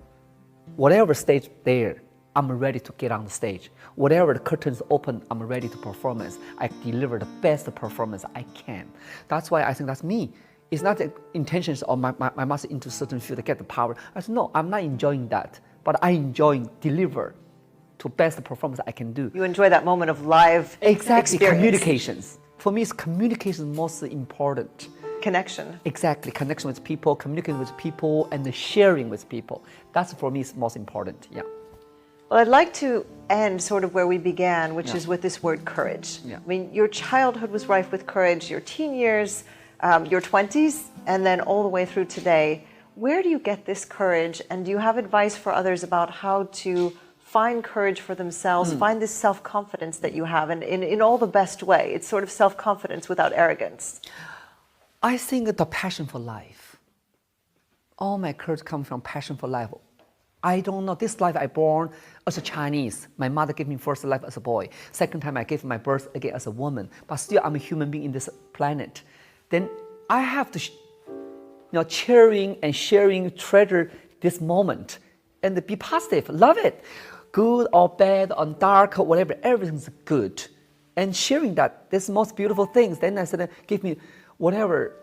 Whatever stage there, I'm ready to get on the stage. Whatever the curtains open, I'm ready to performance. I deliver the best performance I can. That's why I think that's me. It's not the intentions of my master into certain field to get the power. I said, no, I'm not enjoying that. But I enjoy deliver to best performance I can do. You enjoy that moment of live experience. Communications. For me, communication is most important. Connection. Exactly, connection with people, communicating with people, and the sharing with people. That's for me is most important. Yeah. Well, I'd like to end sort of where we began, which is with this word courage. Yeah. I mean, your childhood was rife with courage, your teen years, your 20s, and then all the way through today. Where do you get this courage, and do you have advice for others about how to find courage for themselves, find this self-confidence that you have, and in all the best way? It's sort of self-confidence without arrogance. I think the passion for life. All my courage comes from passion for life. I don't know, this life I born as a Chinese. My mother gave me first life as a boy. Second time I gave my birth again as a woman. But still I'm a human being in this planet. Then I have to cheering and sharing, treasure this moment. And be positive, love it. Good or bad or dark or whatever, everything's good. And sharing that, this most beautiful things. Then I said, give me whatever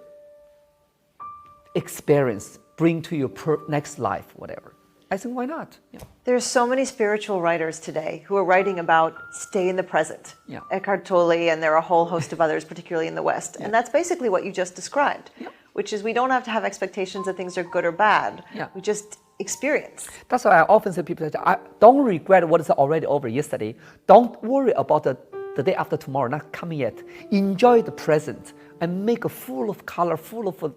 experience, bring to your next life, whatever. I think, why not? Yeah. There's so many spiritual writers today who are writing about stay in the present. Yeah. Eckhart Tolle, and there are a whole host of others, particularly in the West. Yeah. And that's basically what you just described, which is we don't have to have expectations that things are good or bad. Yeah. We just experience. That's why I often say to people, don't regret what is already over yesterday. Don't worry about the day after tomorrow, not coming yet. Enjoy the present and make a full of color, full of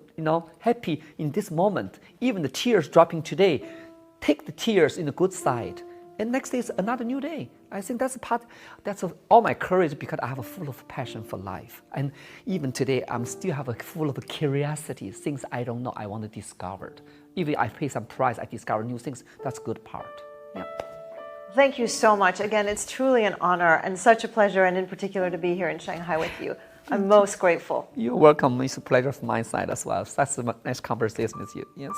happy in this moment. Even the tears dropping today, take the tears in the good side. And next day is another new day. I think that's all my courage because I have a full of passion for life. And even today, I'm still have a full of curiosity, things I don't know I want to discover. Even I pay some price, I discover new things. That's a good part. Yeah. Thank you so much. Again, it's truly an honor and such a pleasure, and in particular to be here in Shanghai with you. I'm most grateful. You're welcome. It's a pleasure from my side as well. Such a nice conversation with you. Yes.